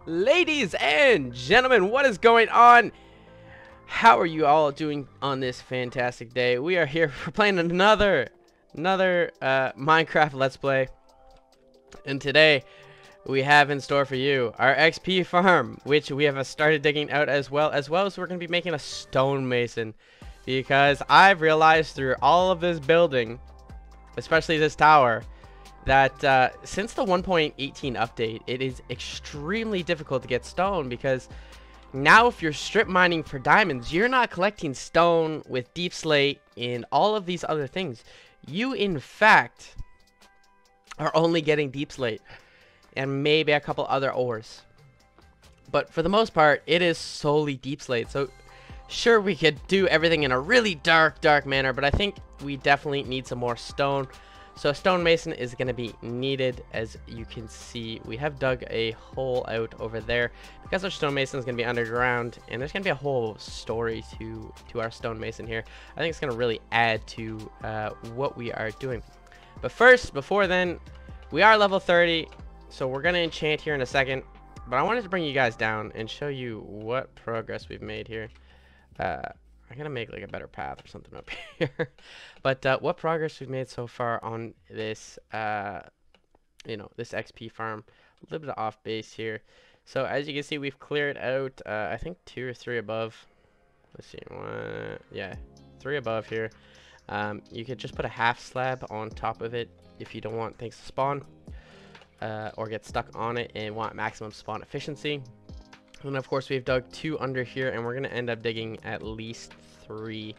Ladies and gentlemen, what is going on? How are you all doing on this fantastic day? We are here for playing another Minecraft Let's Play. And today, we have in store for you our XP farm, which we have started digging out as well as we're going to be making a stonemason. Because I've realized through all of this building, especially this tower, that since the 1.18 update, it is extremely difficult to get stone, because now if you're strip mining for diamonds, you're not collecting stone with deep slate and all of these other things. You in fact are only getting deep slate and maybe a couple other ores, but for the most part it is solely deep slate. So sure, we could do everything in a really dark manner, but I think we definitely need some more stone. So stonemason is going to be needed. As you can see, we have dug a hole out over there because our stonemason is going to be underground, and there's going to be a whole story to our stonemason here. I think it's going to really add to what we are doing. But first, before then, we are level 30, so we're going to enchant here in a second. But I wanted to bring you guys down and show you what progress we've made here. I'm gonna make like a better path or something up here. But what progress we've made so far on this this XP farm. A little bit of off base here. So as you can see, we've cleared out I think 2 or 3 above. Let's see, 3 above here. You could just put a half slab on top of it if you don't want things to spawn or get stuck on it and want maximum spawn efficiency. And of course, we've dug 2 under here, and we're gonna end up digging at least 3.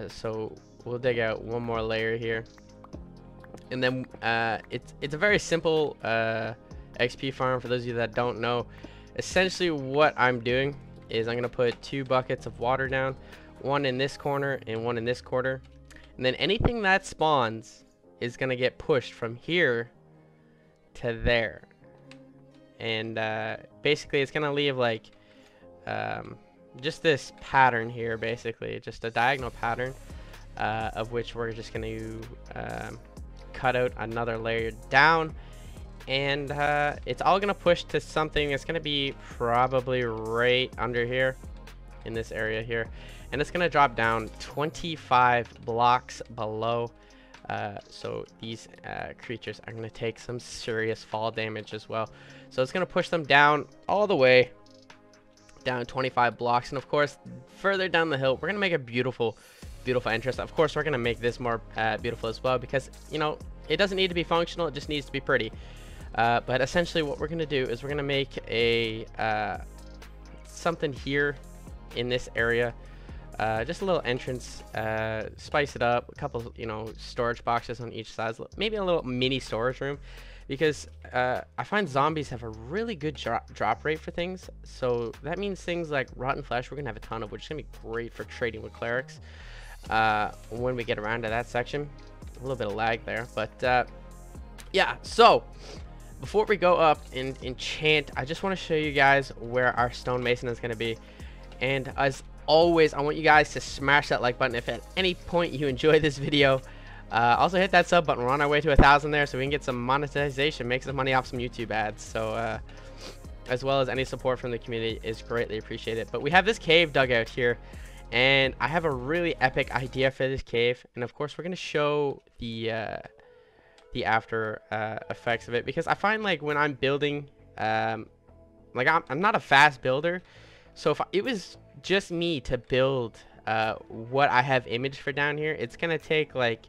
So we'll dig out 1 more layer here, and then it's a very simple XP farm. For those of you that don't know, essentially what I'm doing is I'm gonna put 2 buckets of water down, 1 in this corner and 1 in this corner, and then anything that spawns is gonna get pushed from here to there. And basically it's gonna leave like just this pattern here, basically just a diagonal pattern of which we're just gonna cut out another layer down, and it's all gonna push to something that's gonna be probably right under here in this area here, and it's gonna drop down 25 blocks below. So these creatures are going to take some serious fall damage as well. So it's going to push them down all the way down 25 blocks. And of course, further down the hill, we're going to make a beautiful entrance. Of course, we're going to make this more beautiful as well, because, you know, it doesn't need to be functional. It just needs to be pretty. But essentially what we're going to do is we're going to make a something here in this area. Just a little entrance, spice it up, a couple, storage boxes on each side, maybe a little mini storage room, because I find zombies have a really good drop rate for things. So that means things like rotten flesh we're gonna have a ton of, which is gonna be great for trading with clerics when we get around to that section. A little bit of lag there, but yeah. So before we go up and enchant, I just want to show you guys where our stonemason is gonna be. And as always, I want you guys to smash that like button if at any point you enjoy this video. Also hit that sub button. We're on our way to 1,000 there, so we can get some monetization, make some money off some YouTube ads. So as well as any support from the community is greatly appreciated. But we have this cave dug out here, and I have a really epic idea for this cave. And of course, we're gonna show the after effects of it, because I find like when I'm building, like I'm not a fast builder. So if it was just me to build what I have imaged for down here, it's gonna take like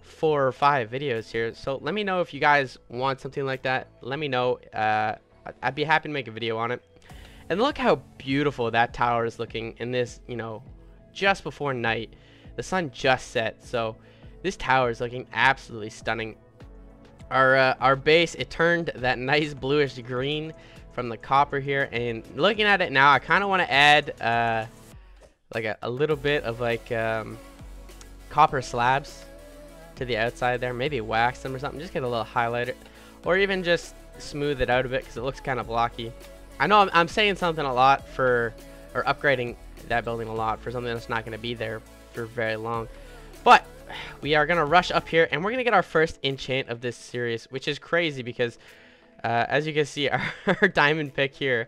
4 or 5 videos here. So let me know if you guys want something like that. Let me know. I'd be happy to make a video on it. And look how beautiful that tower is looking in this, just before night. The sun just set, so this tower is looking absolutely stunning. Our base, it turned that nice bluish green from the copper here, and looking at it now, I kind of want to add like a little bit of like copper slabs to the outside there, maybe wax them or something, just get a little highlighter, or even just smooth it out a bit because it looks kind of blocky. I know I'm saying something a lot or upgrading that building a lot for something that's not going to be there for very long, but we are going to rush up here and we're going to get our first enchant of this series, which is crazy because As you can see, our diamond pick here,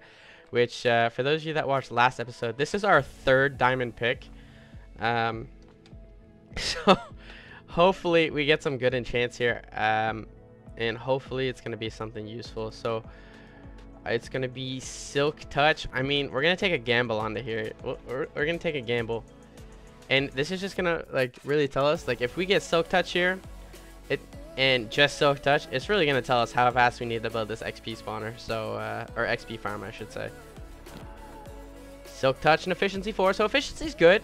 which for those of you that watched last episode, this is our third diamond pick. So hopefully we get some good enchants here, and hopefully it's gonna be something useful. So it's gonna be Silk Touch. I mean, we're gonna take a gamble onto here. We're gonna take a gamble, and this is just gonna like really tell us, like, if we get Silk Touch here, and just Silk Touch, it's really gonna tell us how fast we need to build this XP spawner. So or XP farm, I should say. Silk Touch and efficiency 4, so efficiency's good.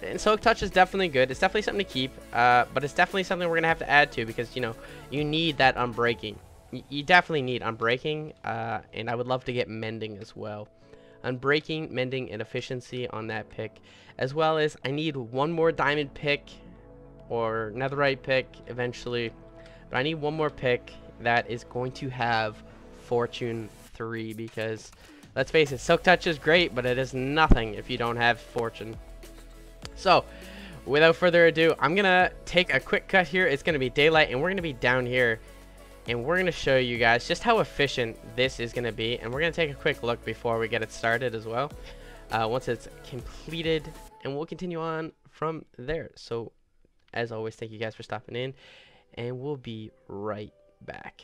And Silk Touch is definitely good. It's definitely something to keep, but it's definitely something we're gonna have to add to, because you know you need that unbreaking. You definitely need unbreaking, and I would love to get mending as well. Unbreaking, mending, and efficiency on that pick, as well as I need one more diamond pick or netherite pick eventually, but I need one more pick that is going to have fortune 3, because let's face it, Silk Touch is great, but it is nothing if you don't have fortune. So without further ado, I'm gonna take a quick cut here. It's gonna be daylight, and we're gonna be down here, and we're gonna show you guys just how efficient this is gonna be, and we're gonna take a quick look before we get it started as well, once it's completed, and we'll continue on from there. So as always, thank you guys for stopping in, and we'll be right back.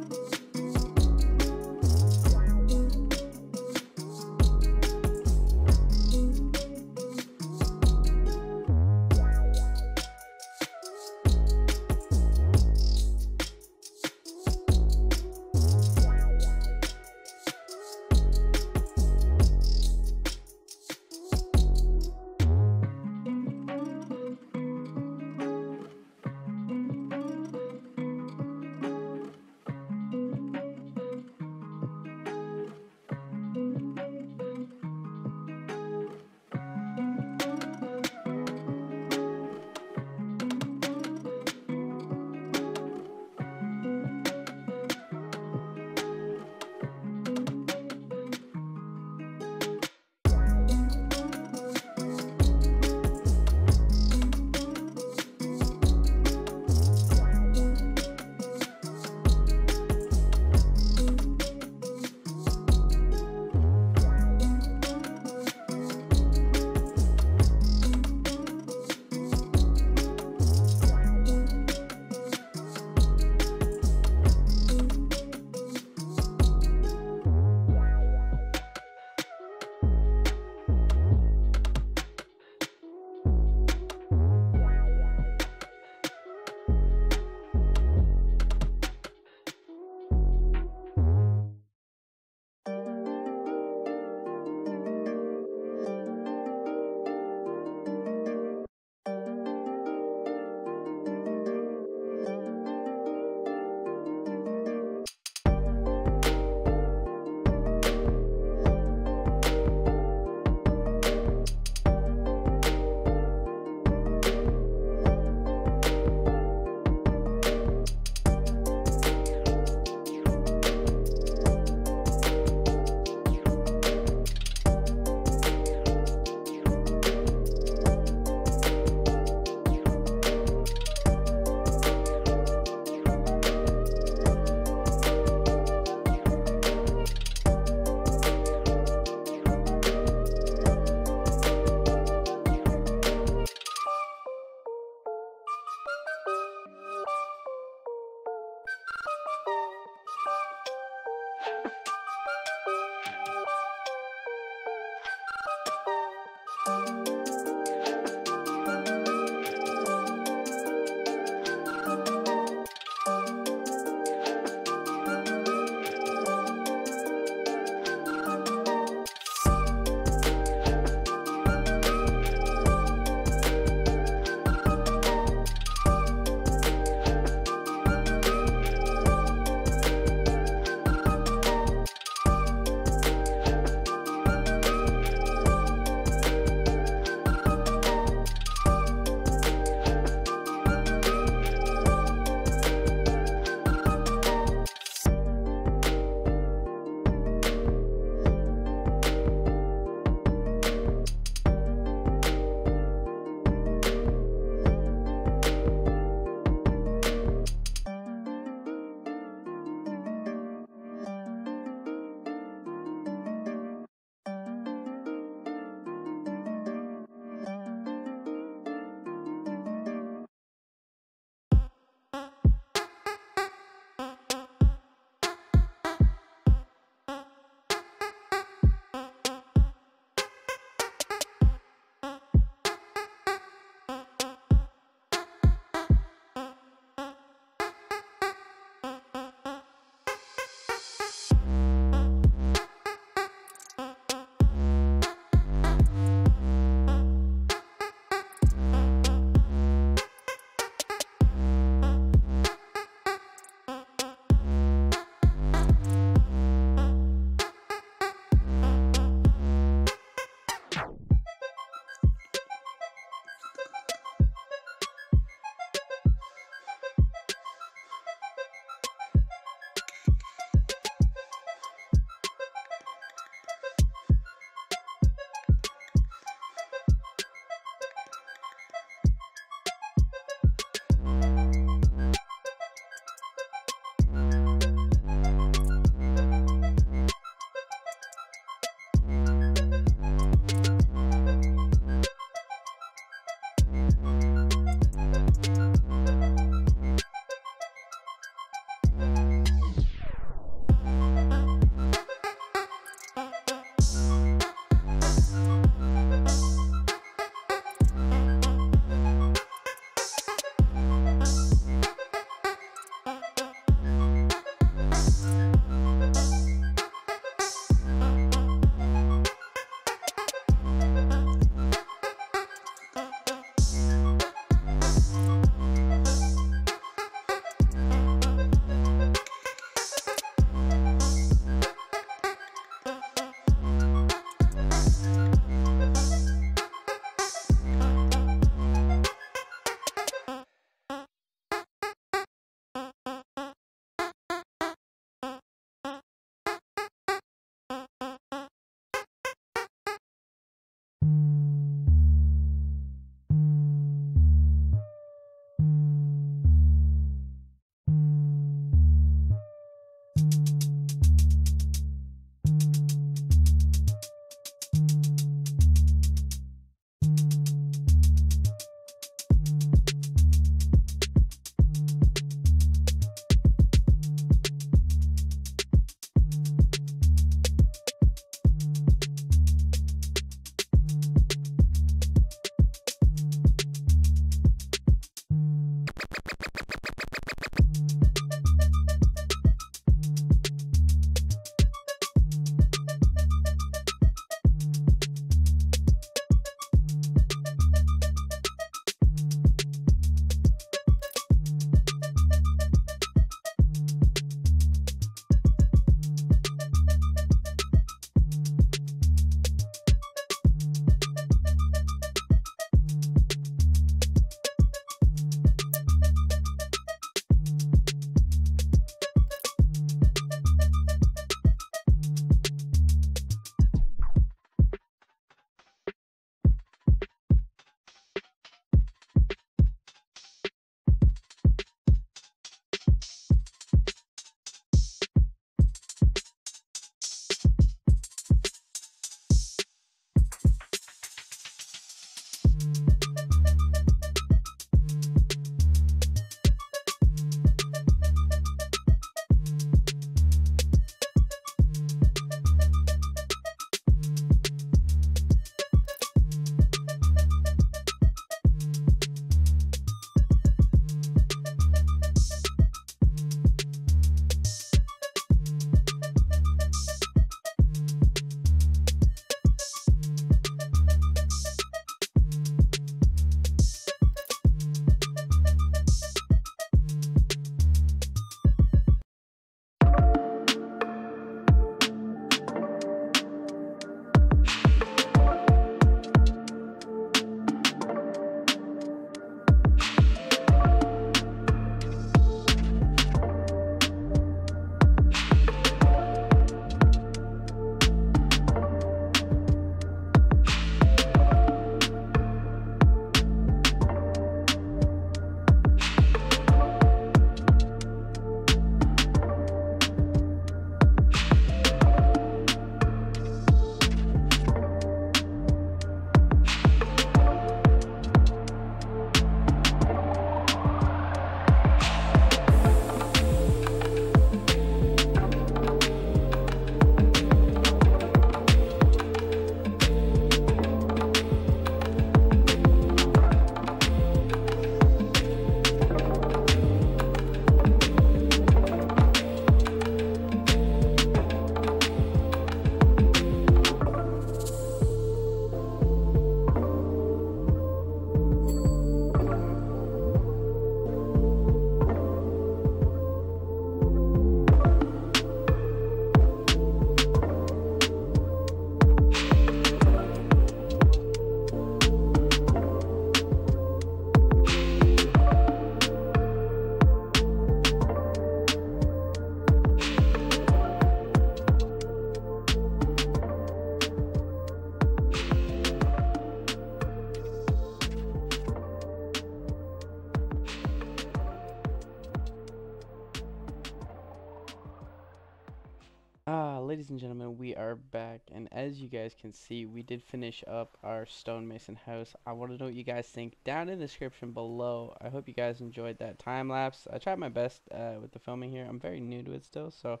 Ladies and gentlemen, we are back, and as you guys can see, we did finish up our stonemason house. I want to know what you guys think down in the description below. I hope you guys enjoyed that time lapse. I tried my best with the filming here. I'm very new to it still, so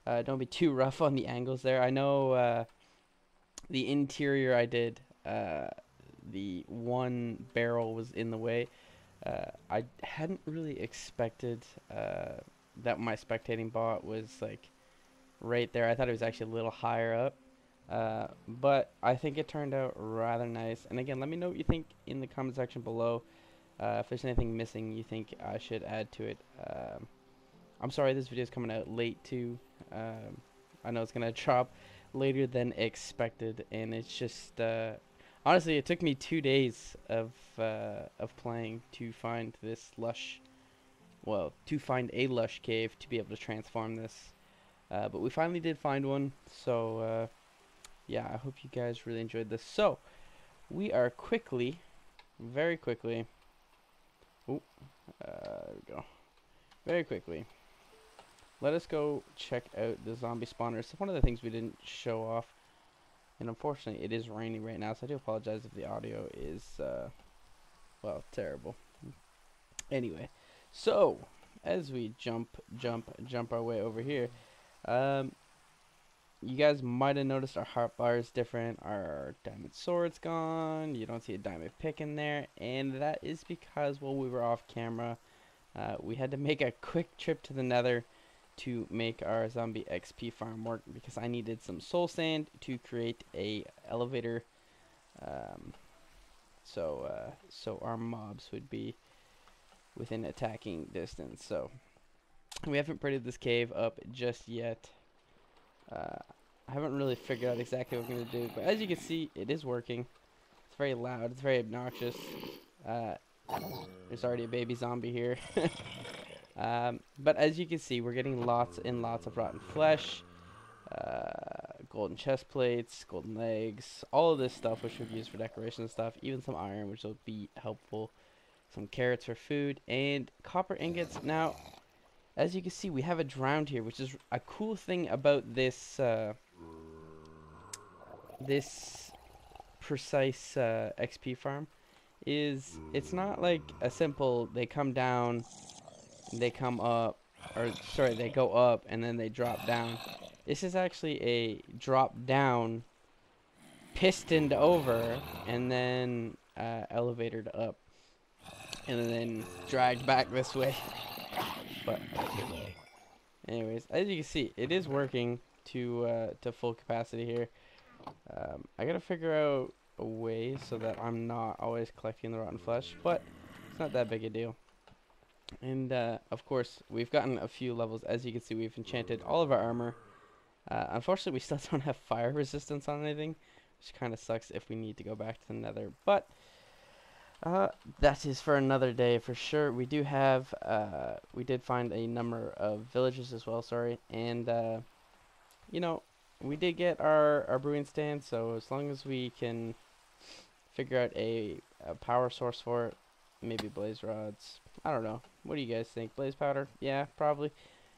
don't be too rough on the angles there. I know the interior I did, the one barrel was in the way. I hadn't really expected that my spectating bot was like right there. I thought it was actually a little higher up, but I think it turned out rather nice. And again, let me know what you think in the comment section below. If there's anything missing you think I should add to it. I'm sorry this video is coming out late too. I know it's gonna drop later than expected, and it's just honestly, it took me 2 days of playing to find this lush, well, to find a lush cave to be able to transform this. but we finally did find one. So yeah, I hope you guys really enjoyed this. So we are quickly, very quickly. Oh, there we go. Very quickly. Let us go check out the zombie spawners. It's one of the things we didn't show off. And unfortunately, it is raining right now, so I do apologize if the audio is, well, terrible. Anyway, so, as we jump our way over here, you guys might have noticed our heart bar is different. Our diamond sword's gone. You don't see a diamond pick in there. And that is because while we were off camera, we had to make a quick trip to the nether to make our zombie XP farm work, because I needed some soul sand to create a elevator, so our mobs would be within attacking distance. So we haven't prettied this cave up just yet. I haven't really figured out exactly what I'm going to do, but as you can see, it is working. It's very loud, it's very obnoxious. There's already a baby zombie here. But as you can see, we're getting lots and lots of rotten flesh, golden chest plates, golden legs, all of this stuff which we've used for decoration and stuff, even some iron which will be helpful, some carrots for food, and copper ingots. Now, as you can see, we have a drowned here, which is a cool thing about this this precise XP farm, is it's not like a simple they come down, they come up, or sorry, they go up and then they drop down. This is actually a drop down, pistoned over, and then elevatored up, and then dragged back this way. But anyways, as you can see, it is working to full capacity here. I gotta figure out a way so that I'm not always collecting the rotten flesh, but it's not that big a deal. And of course, we've gotten a few levels. As you can see, we've enchanted all of our armor. Unfortunately, we still don't have fire resistance on anything, which kind of sucks if we need to go back to the nether. But that is for another day for sure. We do have, we did find a number of villages as well, sorry. And, you know, we did get our brewing stand, so as long as we can figure out a power source for it, maybe blaze rods, I don't know. What do you guys think? Blaze powder? Yeah, probably.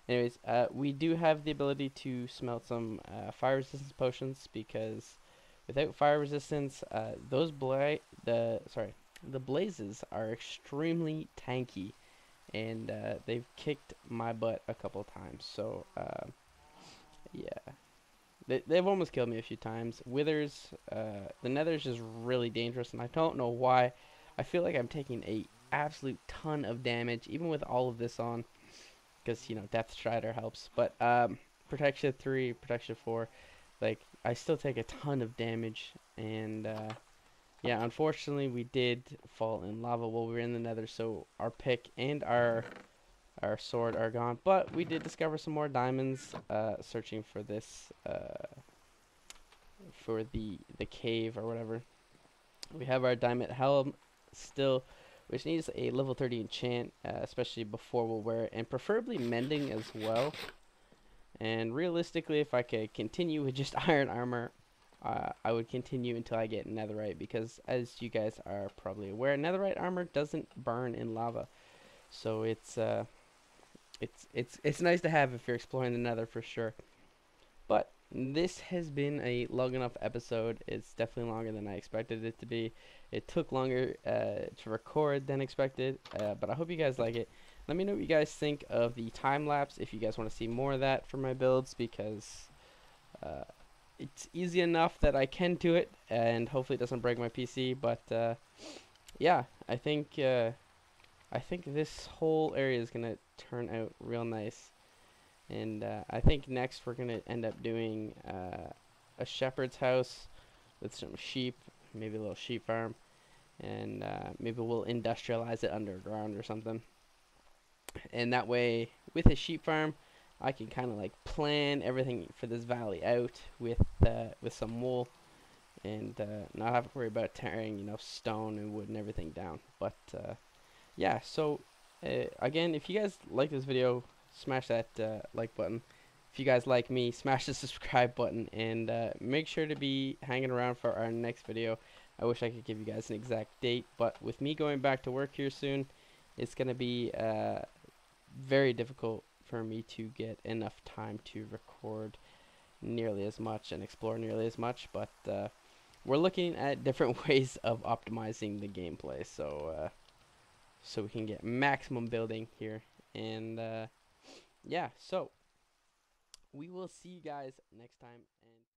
Anyways, we do have the ability to smelt some fire resistance potions, because without fire resistance, the blazes are extremely tanky, and they've kicked my butt a couple times. So yeah, they've almost killed me a few times. Withers, the nether's just really dangerous, and I don't know why. I feel like I'm taking a absolute ton of damage, even with all of this on, because, you know, Death Strider helps. But Protection 3, Protection 4, like, I still take a ton of damage. And yeah, unfortunately, we did fall in lava while we were in the nether, so our pick and our sword are gone. But we did discover some more diamonds searching for this, for the cave or whatever. We have our diamond helm still, which needs a level 30 enchant, especially before we'll wear it, and preferably mending as well. And realistically, if I could continue with just iron armor, I would continue until I get netherite, because as you guys are probably aware, netherite armor doesn't burn in lava, so it's nice to have if you're exploring the nether for sure. But this has been a long enough episode. It's definitely longer than I expected it to be. It took longer to record than expected, but I hope you guys like it. Let me know what you guys think of the time lapse, if you guys want to see more of that for my builds, because it's easy enough that I can do it, and hopefully it doesn't break my PC. But yeah, I think this whole area is gonna turn out real nice. And I think next we're going to end up doing a shepherd's house with some sheep, maybe a little sheep farm, and maybe we'll industrialize it underground or something. And that way, with a sheep farm, I can kind of like plan everything for this valley out with some wool, and not have to worry about tearing, you know, stone and wood and everything down. But yeah, so again, if you guys like this video, smash that like button. If you guys like me, smash the subscribe button, and make sure to be hanging around for our next video. I wish I could give you guys an exact date, but with me going back to work here soon, it's going to be very difficult for me to get enough time to record nearly as much and explore nearly as much, but we're looking at different ways of optimizing the gameplay, so so we can get maximum building here. And yeah, so we will see you guys next time. And